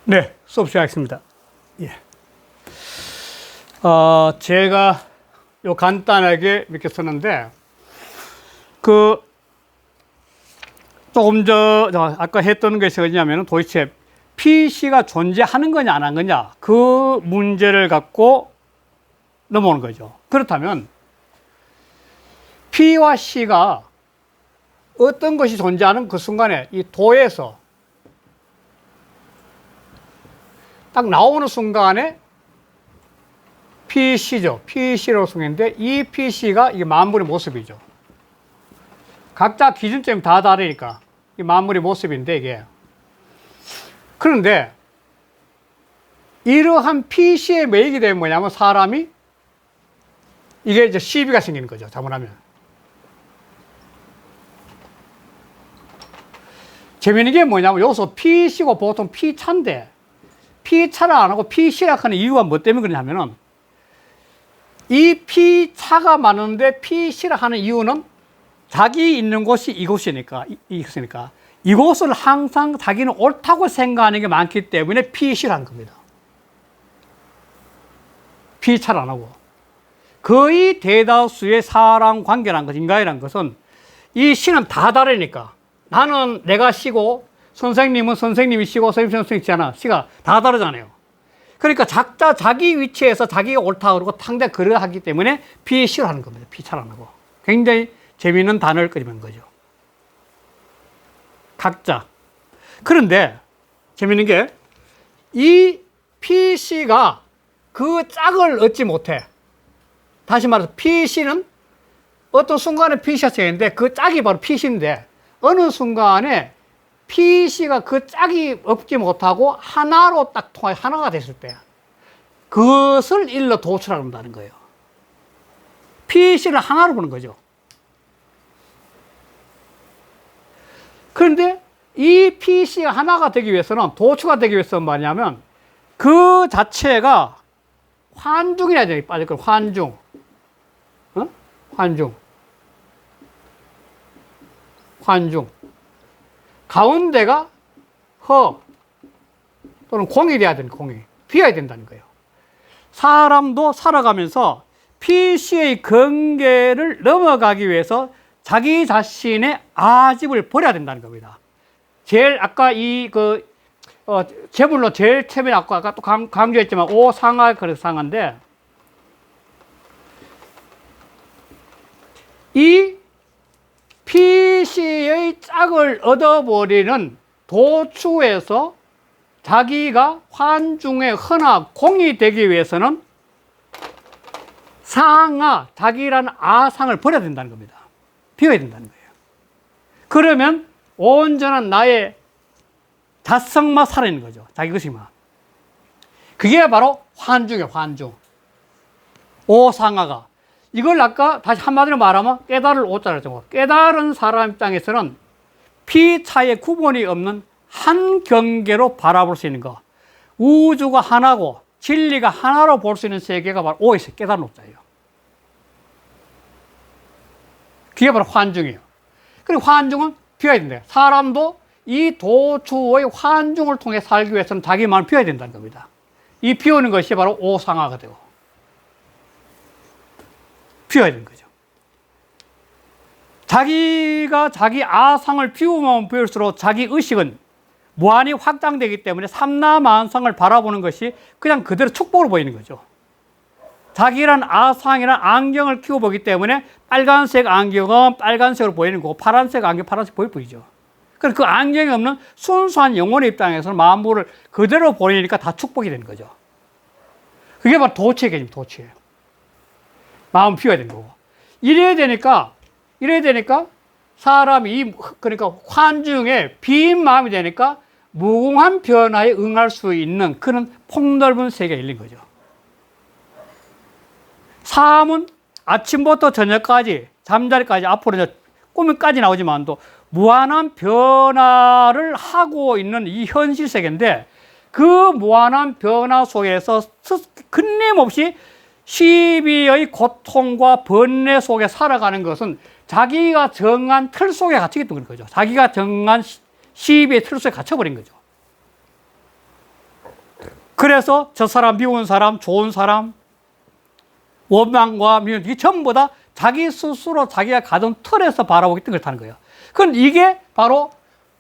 네, 수업 시작하겠습니다. 예. 제가 요 간단하게 이렇게 썼는데, 조금 아까 했던 것이 뭐냐면 도대체 PC가 존재하는 거냐, 안 하는 거냐, 그 문제를 갖고 넘어오는 거죠. 그렇다면, P와 C가 어떤 것이 존재하는 그 순간에 이 도에서 딱 나오는 순간에 PC죠. PC라고 쓰는데 이 PC가 이게 만물의 모습이죠. 각자 기준점이 다 다르니까 이 만물의 모습인데 이게. 그런데 이러한 PC의 매익이 되면 뭐냐면 사람이 이게 이제 시비가 생기는 거죠. 잘못하면. 재미있는 게 뭐냐면 여기서 PC고 보통 P차인데 P차를 안 하고 PC라 하는 이유가 뭐 때문에 그러냐면은 이 P차가 많은데 PC라 하는 이유는 자기 있는 곳이 이곳이니까, 이곳을 항상 자기는 옳다고 생각하는 게 많기 때문에 PC라는 겁니다. P차를 안 하고. 거의 대다수의 사람 관계라는 것, 인간이라는 것은 이 C는 다 다르니까 나는 내가 C고 선생님은 선생님이 C고 선생님이 C잖아. C가 다 다르잖아요. 그러니까 각자 자기 위치에서 자기가 옳다 그러고 상대 그러 하기 때문에 PC로 하는 겁니다. P차를 안 하고. 굉장히 재미있는 단어를 끄집어낸 거죠. 각자. 그런데 재미있는 게 이 PC가 그 짝을 얻지 못해. 다시 말해서 PC는 어떤 순간에 PC가 생기는데 그 짝이 바로 PC인데 어느 순간에 PC가 그 짝이 없지 못하고 하나로 딱 통하여 하나가 됐을 때 그것을 일러 도출하려 한다는 거예요. PC를 하나로 보는 거죠. 그런데 이 PC가 하나가 되기 위해서는 도출가 되기 위해서는 뭐냐면 그 자체가 환중이라야 돼. 빠질 걸 환중. 환중. 가운데가 허 또는 공이 돼야 되는 공이 비어야 된다는 거예요. 사람도 살아가면서 PC의 경계를 넘어가기 위해서 자기 자신의 아집을 버려야 된다는 겁니다. 제일 아까 제물로 제일 처음에 아까 또 강조했지만 오상하 그래서 상한데 이 PC의 짝을 얻어버리는 도추에서 자기가 환중의 허나 공이 되기 위해서는 상하, 자기라는 아상을 버려야 된다는 겁니다. 비워야 된다는 거예요. 그러면 온전한 나의 자성만 살아있는 거죠. 자기 것이만. 그게 바로 환중이에요, 환중. 오상하가. 이걸 아까 다시 한마디로 말하면 깨달을 오자를 정고 깨달은 사람 입장에서는 P차의 구분이 없는 한 경계로 바라볼 수 있는 거. 우주가 하나고 진리가 하나로 볼 수 있는 세계가 바로 오에서 깨달은 오자예요. 그게 바로 환중이에요. 그리고 환중은 비워야 된대요. 사람도 이 도추의 환중을 통해 살기 위해서는 자기 마음을 비워야 된다는 겁니다. 이 비우는 것이 바로 오상하가 되고 비워야 되는 거죠. 자기가 자기 아상을 비우면 비울수록 자기 의식은 무한히 확장되기 때문에 삼라만상을 바라보는 것이 그냥 그대로 축복으로 보이는 거죠. 자기란 아상이란 안경을 키워보기 때문에 빨간색 안경은 빨간색으로 보이는 거고 파란색 안경 파란색으로 보이죠. 그래서 그 안경이 없는 순수한 영혼의 입장에서는 만물을 그대로 보이니까 다 축복이 되는 거죠. 그게 바로 도취의 개념, 도취예요. 마음 비워야 되는 거고. 이래야 되니까 사람이 그러니까 환중에 빈 마음이 되니까 무궁한 변화에 응할 수 있는 그런 폭넓은 세계에 열린 거죠. 삶은 아침부터 저녁까지 잠자리까지 앞으로 이제 꿈까지 나오지만도 무한한 변화를 하고 있는 이 현실 세계인데 그 무한한 변화 속에서 끊임없이 시비의 고통과 번뇌 속에 살아가는 것은 자기가 정한 틀 속에 갇히기 때문에 그런 거죠. 자기가 정한 시비의 틀 속에 갇혀버린 거죠. 그래서 저 사람, 미운 사람, 좋은 사람, 원망과 미움, 이 전부 다 자기 스스로 자기가 가진 틀에서 바라보기 때문에 그렇다는 거예요. 그럼 이게 바로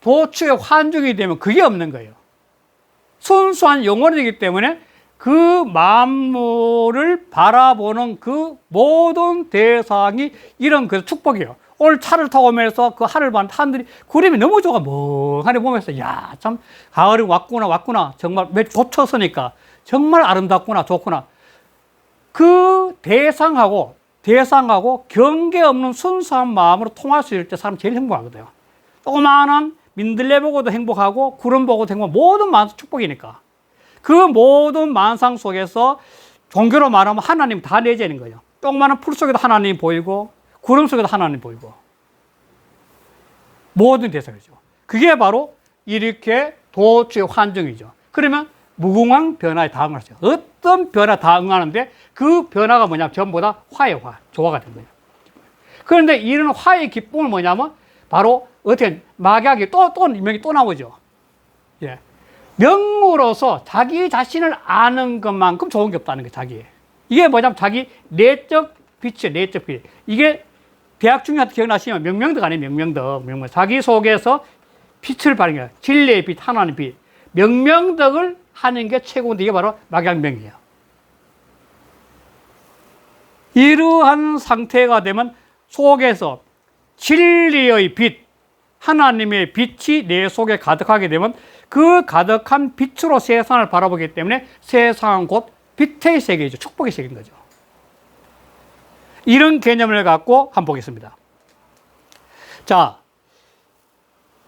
도추의 환중이 되면 그게 없는 거예요. 순수한 영혼이기 때문에 그 만물을 바라보는 그 모든 대상이 이런 그 축복이에요. 오늘 차를 타고 오면서 그 하늘 봤는데 하늘이 구름이 너무 좋아. 멍하니 보면서 야, 참 가을이 왔구나. 정말 몇 돋쳤으니까 정말 아름답구나, 좋구나. 그 대상하고 경계 없는 순수한 마음으로 통할 수 있을 때 사람 제일 행복하거든요. 조그마한 민들레 보고도 행복하고 구름 보고도 행복하고 모든 만상 축복이니까. 그 모든 만상 속에서 종교로 말하면 하나님 다 내재는 거예요. 조그마한 풀 속에도 하나님이 보이고 구름 속에도 하나님이 보이고 모든 대상이죠. 그게 바로 이렇게 도추의 환정이죠. 그러면 무궁한 변화에 다 응하죠. 어떤 변화 다 응하는데 그 변화가 뭐냐면 전부 다 화의 조화가 된 거예요. 그런데 이런 화의 기쁨은 뭐냐면 바로 어떻게 막약이 또 명이 또 나오죠. 예. 명으로서 자기 자신을 아는 것만큼 좋은 게 없다는 거예요. 자기. 이게 뭐냐면 자기 내적 빛이에요. 내적 빛. 이게 대학 중에 기억나시면 명명덕 아니에요. 명명덕. 자기 속에서 빛을 발휘해요. 진리의 빛, 하나님의 빛. 명명덕을 하는 게 최고인데 이게 바로 막약명이에요. 이러한 상태가 되면 속에서 진리의 빛, 하나님의 빛이 내 속에 가득하게 되면 그 가득한 빛으로 세상을 바라보기 때문에 세상은 곧 빛의 세계이죠. 축복의 세계인 거죠. 이런 개념을 갖고 한번 보겠습니다. 자,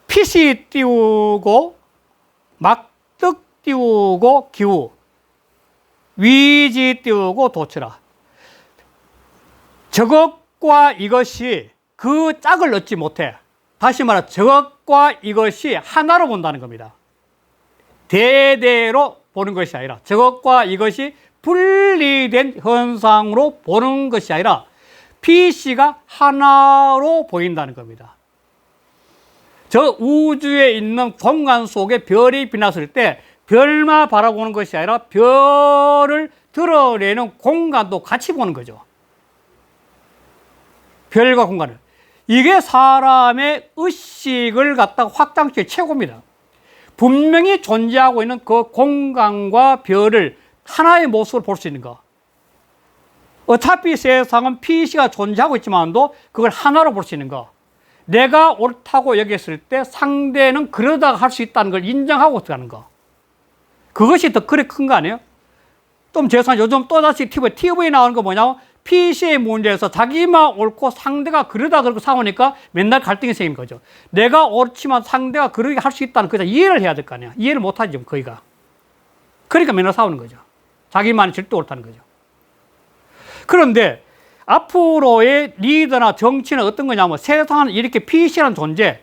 빛이 띄우고 막득 띄우고 기우, 위지 띄우고 도추라. 저것과 이것이 그 짝을 얻지 못해. 다시 말해 저것과 이것이 하나로 본다는 겁니다. 대대로 보는 것이 아니라 저것과 이것이 분리된 현상으로 보는 것이 아니라 빛이가 하나로 보인다는 겁니다. 저 우주에 있는 공간 속에 별이 빛났을 때 별만 바라보는 것이 아니라 별을 드러내는 공간도 같이 보는 거죠. 별과 공간을. 이게 사람의 의식을 갖다가 확장시킬 최고입니다. 분명히 존재하고 있는 그 공간과 별을 하나의 모습으로 볼 수 있는 거. 어차피 세상은 PC가 존재하고 있지만도 그걸 하나로 볼 수 있는 거. 내가 옳다고 여겼을 때 상대는 그러다가 할 수 있다는 걸 인정하고 들어가는 거. 그것이 더 그래 큰 거 아니에요? 좀 죄송해요. 요즘 또다시 TV에 나오는 거 뭐냐면 PC의 문제에서 자기만 옳고 상대가 그러다 그러고 싸우니까 맨날 갈등이 생긴 거죠. 내가 옳지만 상대가 그러게 할 수 있다는 거죠. 이해를 해야 될 거 아니야. 이해를 못 하죠, 거기가. 그러니까 맨날 싸우는 거죠. 자기만이 절대 옳다는 거죠. 그런데 앞으로의 리더나 정치는 어떤 거냐면 세상은 이렇게 PC라는 존재,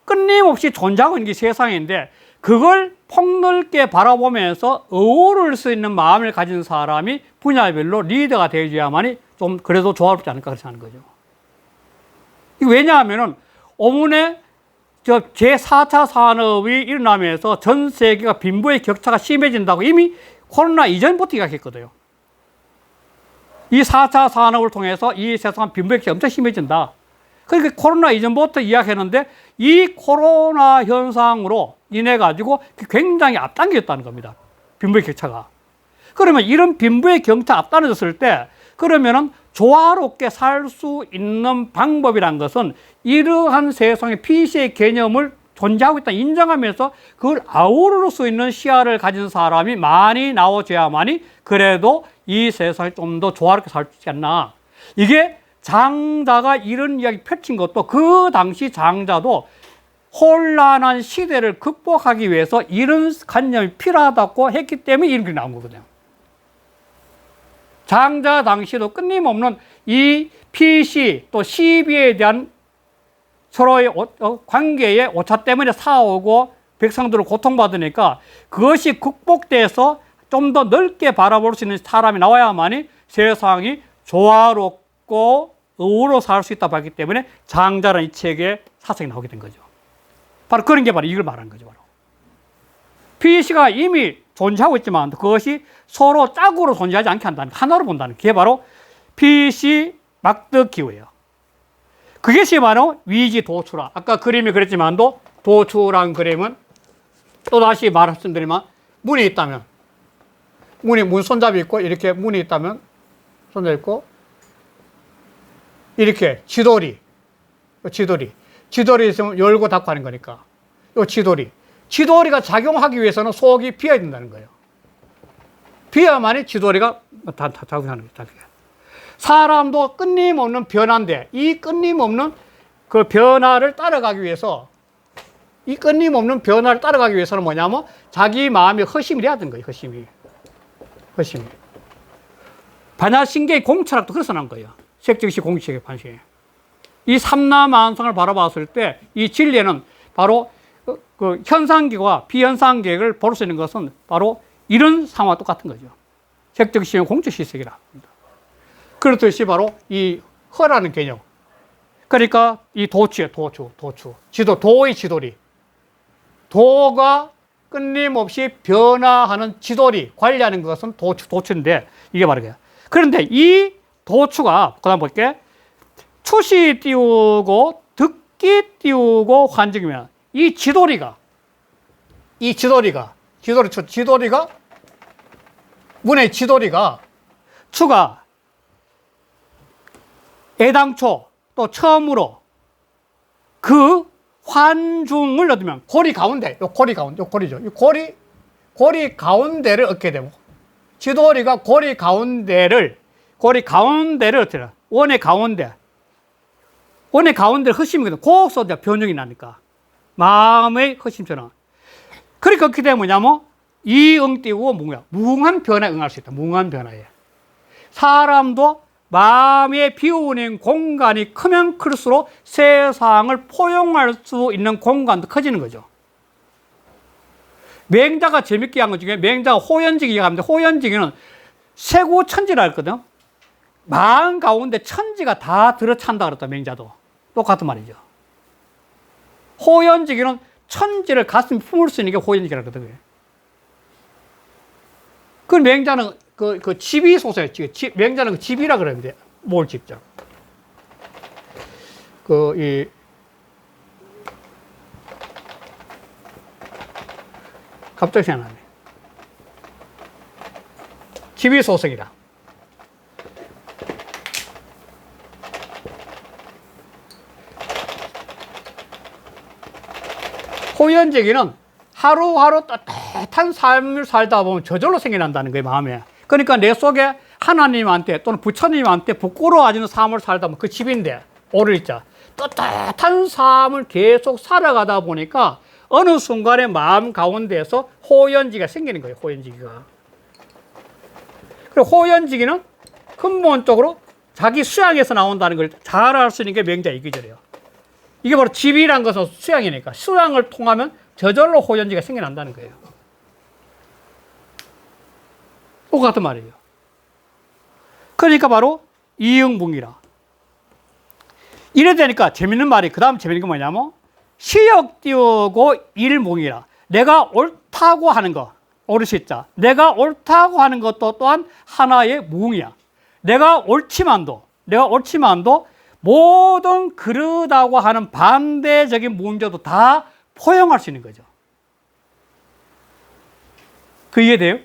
끊임없이 존재하고 있는 게 세상인데 그걸 폭넓게 바라보면서 어우를 수 있는 마음을 가진 사람이 분야별로 리더가 되어야만이 좀 그래도 조화롭지 않을까 그렇게 하는 거죠. 왜냐하면은 오문에 제4차 산업이 일어나면서 전 세계가 빈부의 격차가 심해진다고 이미 코로나 이전부터 이야기했거든요. 이 4차 산업을 통해서 이 세상 빈부의 격차가 엄청 심해진다. 그러니까 코로나 이전부터 이야기했는데 이 코로나 현상으로 인해 가지고 굉장히 앞당겨졌다는 겁니다. 빈부의 격차가. 그러면 이런 빈부의 격차 앞당겨졌을 때 그러면은 조화롭게 살 수 있는 방법이란 것은 이러한 세상의 PC의 개념을 존재하고 있다 인정하면서 그걸 아우를 수 있는 시야를 가진 사람이 많이 나와줘야만이 그래도 이 세상이 좀 더 조화롭게 살 수 있지 않나. 이게 장자가 이런 이야기 펼친 것도 그 당시 장자도 혼란한 시대를 극복하기 위해서 이런 관념이 필요하다고 했기 때문에 이런 게 나온 거거든요. 장자 당시도 끊임없는 이 PC 또 시비에 대한 서로의 관계의 오차 때문에 싸우고 백성들을 고통받으니까 그것이 극복돼서 좀 더 넓게 바라볼 수 있는 사람이 나와야만이 세상이 조화롭고 의로 살 수 있다 봤기 때문에 장자라는 이 책에 사상이 나오게 된 거죠. 바로 그런 게 바로 이걸 말하는 거죠. 바로. PC가 이미 존재하고 있지만 그것이 서로 짝으로 존재하지 않게 한다는, 하나로 본다는, 그게 바로 PC 막드 기호예요. 그것이 바로 위지도추라. 아까 그림이 그랬지만도 도추라는 그림은 또 다시 말씀드리면 문이 있다면, 문 손잡이 있고 이렇게 문이 있다면 손잡이 있고 이렇게 지돌이 있으면 열고 닫고 하는 거니까 요 지돌이가 작용하기 위해서는 속이 비어야 된다는 거예요. 비어야만이 지돌이가 다 작용하는 거예요. 사람도 끊임없는 변화인데 이 끊임없는 그 변화를 따라가기 위해서, 이 끊임없는 변화를 따라가기 위해서는 뭐냐면 자기 마음이 허심이 돼야 되는 거예요. 허심이. 반야신계의 공철학도 그래서 난 거예요. 색즉시 공식의 반시. 이 삼라만성을 바라봤을 때 이 진리에는 바로 그 현상계와 비현상계를 볼 수 있는 것은 바로 이런 상황과 똑같은 거죠. 색즉시의 공적시색이라. 그렇듯이 바로 이 허라는 개념. 그러니까 이 도추예요. 도추. 도의 지돌이. 도가 끊임없이 변화하는 지돌이 관리하는 것은 도추인데 이게 바로 그래요. 그런데 이 도추가, 그 다음 볼게. 추시 띄우고 듣기 띄우고 환증이면 이 지돌이가 문의 지돌이가 추가 애당초 또 처음으로 그 환중을 얻으면 고리 가운데를 얻게 되고, 지돌이가 고리 가운데를 어떻게 해요? 원의 가운데를 허심이거든. 거기서 변형이 나니까 마음의 허심처럼. 그러니까 그렇게 되면 뭐냐면 이응 띄우고 무궁한 변화에 응할 수 있다. 무궁한 변화에. 사람도 마음의 비우는 공간이 크면 클수록 세상을 포용할 수 있는 공간도 커지는 거죠. 맹자가 재밌게 한 것 중에 맹자가 호연지기가 하는데, 호연지기는 세구천지라 했거든. 마음 가운데 천지가 다 들어찬다 그랬다. 맹자도 똑같은 말이죠. 호연지기는 천지를 가슴에 품을 수 있는 게 호연지기라고 그러거든. 그 맹자는 그 집이 소설이에요. 맹자는 그 집이라 그러는데 뭘 집죠? 갑자기 생각나네. 집이 소설이라. 호연지기는 하루하루 따뜻한 삶을 살다 보면 저절로 생겨난다는 거예요, 마음에. 그러니까 내 속에 하나님한테 또는 부처님한테 부끄러워하지는 삶을 살다 보면 그 집인데, 오를 있자. 따뜻한 삶을 계속 살아가다 보니까 어느 순간에 마음 가운데에서 호연지기가 생기는 거예요, 호연지기가. 그리고 호연지기는 근본적으로 자기 수양에서 나온다는 걸 잘 알 수 있는 게 맹자의 이기절이에요. 이게 바로 집이란 것은 수양이니까 수양을 통하면 저절로 호연지가 생겨난다는 거예요. 똑같은 말이에요. 그러니까 바로 이응붕이라. 이래 되니까 재밌는 말이, 그 다음 재밌는 게 뭐냐면 시역 띄우고 일붕이라. 내가 옳다고 하는 거, 옳으시자. 내가 옳다고 하는 것도 또한 하나의 무응이야. 내가 옳지만도 모든 그르다고 하는 반대적인 문제도 다 포용할 수 있는 거죠. 그 이해돼요?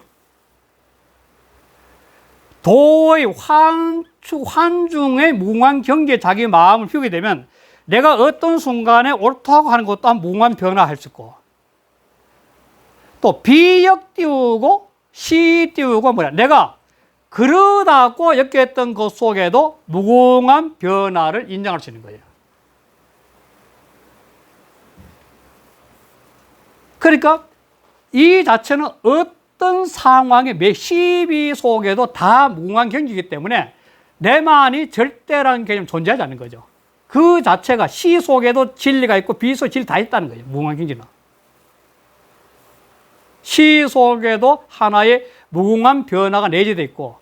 도의 환중의 무궁한 경계에 자기 마음을 피우게 되면 내가 어떤 순간에 옳다고 하는 것도 한 무궁한 변화할 수 있고, 또 비역 띄우고 시 띄우고 내가 그러다고 엮였던 것 속에도 무궁한 변화를 인정할 수 있는 거예요. 그러니까 이 자체는 어떤 상황의 시비 속에도 다 무궁한 경지이기 때문에 내만이 절대라는 개념 존재하지 않는 거죠. 그 자체가 시 속에도 진리가 있고 비 속에 진리 다 있다는 거예요. 무궁한 경지는. 시 속에도 하나의 무궁한 변화가 내재되어 있고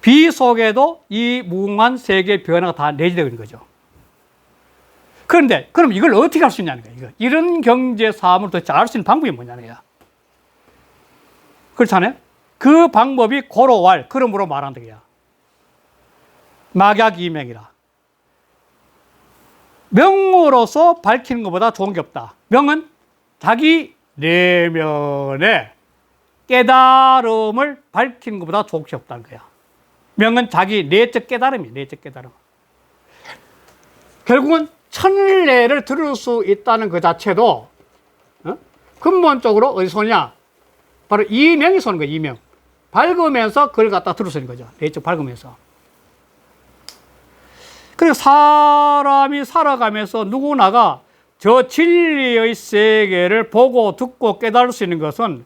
비 속에도 이 무궁한 세계의 변화가 다 내재되어 있는 거죠. 그런데 그럼 이걸 어떻게 할 수 있냐는 거예요. 이런 경제 사업을 도대체 알 수 있는 방법이 뭐냐는 거야. 그렇잖아요. 그 방법이 고로왈, 그러므로 말한다. 막약 이명이라. 명으로서 밝히는 것보다 좋은 게 없다. 명은 자기 내면의 깨달음을 밝히는 것보다 좋은 게 없다는 거야. 명은 자기 내적 깨달음이야, 내적 깨달음. 결국은 천례를 들을 수 있다는 그 자체도 근본적으로 어디서 오냐? 바로 이명에서 오는 거야, 이명. 밝으면서 그걸 갖다 들을 수 있는 거죠. 내적 밝으면서. 그리고 사람이 살아가면서 누구나가 저 진리의 세계를 보고 듣고 깨달을 수 있는 것은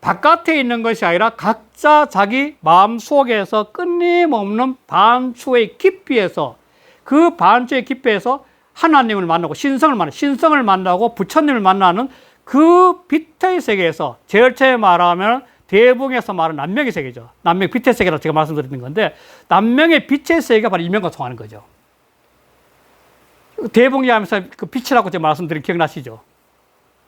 바깥에 있는 것이 아니라 각자 자기 마음속에서 끊임없는 반추의 깊이에서, 그 반추의 깊이에서 하나님을 만나고 신성을 만나고 부처님을 만나는 그 빛의 세계에서, 제일 처음에 말하면 대붕에서 말하는 남명의 세계죠. 남명 빛의 세계라고 제가 말씀드리는 건데, 남명의 빛의 세계가 바로 이명과 통하는 거죠. 대붕이 하면서 그 빛이라고 제가 말씀드린 기억나시죠?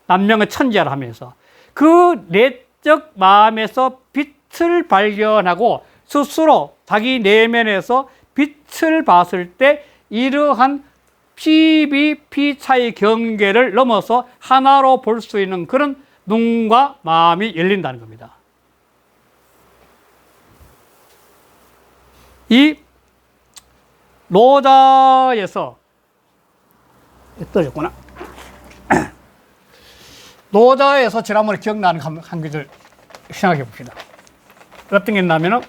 남명의 천지야를 하면서 그 내적 마음에서 빛을 발견하고 스스로 자기 내면에서 빛을 봤을 때 이러한 피비 피차의 경계를 넘어서 하나로 볼 수 있는 그런 눈과 마음이 열린다는 겁니다. 이 노자에서 떨어졌구나. 노자에서 지난번에 기억나는 한 구절 생각해 봅시다. 어떤 게 있냐면은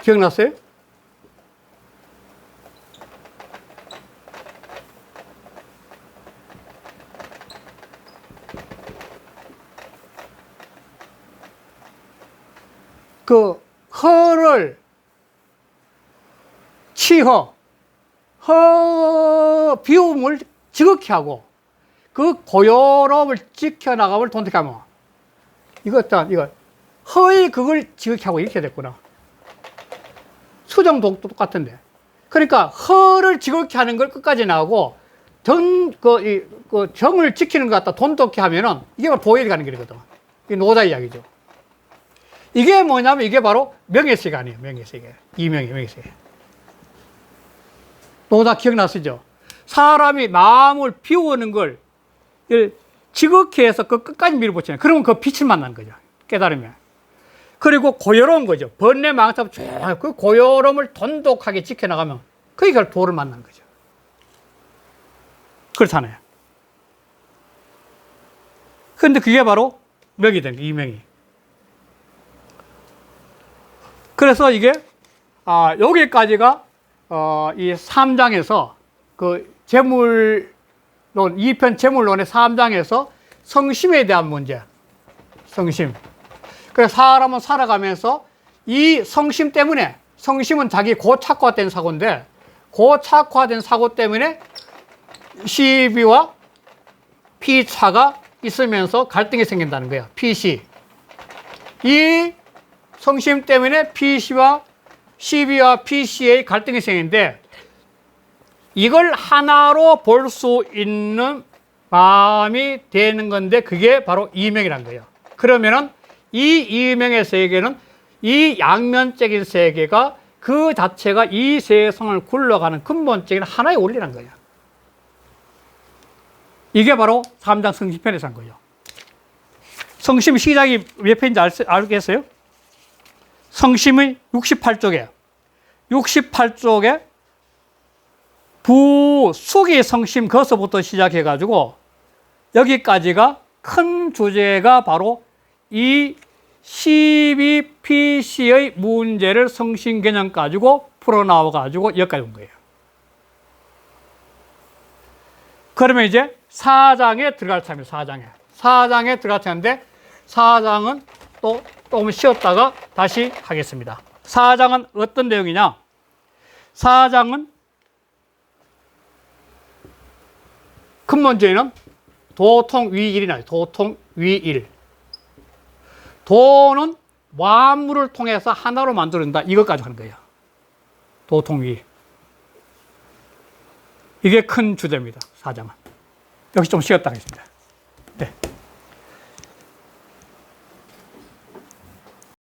기억났어요? 그 허를 치허, 비움을 지극히 하고 그 고요로움을 지켜나감을 돈독하면, 이거 허의 그걸 지극히 하고 이렇게 됐구나. 수정도 똑같은데. 그러니까 허를 지극히 하는 걸 끝까지 나오고 정을 지키는 것 같다 돈독히 하면은 이게 바로 보혈이 가는 길이거든. 이게 노자 이야기죠. 이게 뭐냐면 이게 바로 명예세계 아니에요. 명예세계. 이명의 명예세계. 노자 기억나시죠? 사람이 마음을 비우는 걸 지극히 해서 그 끝까지 밀어붙이는, 그러면 그 빛을 만나는 거죠. 깨달으면. 그리고 고요로운 거죠. 번뇌 망상 그 고요로움을 돈독하게 지켜나가면 그게 결국 도를 만나는 거죠. 그렇잖아요. 그런데 그게 바로 명이 된 거예요. 이명이. 그래서 이게 여기까지가 이 3장에서 그 재물론 2편 재물론의 3장에서 성심에 대한 문제. 성심. 그래서 사람은 살아가면서 이 성심 때문에, 성심은 자기 고착화된 사고인데, 고착화된 사고 때문에 시비와 피차가 있으면서 갈등이 생긴다는 거예요. 피시. 이 성심 때문에 피시와 시비와 피시의 갈등이 생기는데, 이걸 하나로 볼 수 있는 마음이 되는 건데, 그게 바로 이명이라는 거예요. 그러면은 이 이명의 세계는, 이 양면적인 세계가 그 자체가 이 세상을 굴러가는 근본적인 하나의 원리라는 거예요. 이게 바로 3장 성심편에서 한 거예요. 성심 시작이 몇 편인지 알겠어요? 성심의 68쪽에 부수기 성심 거서부터 시작해가지고 여기까지가 큰 주제가 바로 이 CBPC의 문제를 성심 개념 가지고 풀어나와가지고 여기까지 온 거예요. 그러면 이제 4장에 들어갈 차입니다. 4장에 들어갈 차인데, 4장은 또 조금 쉬었다가 다시 하겠습니다. 4장은 어떤 내용이냐? 4장은 근본적인 도통위일이 나요. 도통위일. 도는 만물을 통해서 하나로 만들어준다. 이것까지 하는 거예요. 도통위일. 이게 큰 주제입니다. 4장은. 여기서 좀 쉬었다 하겠습니다.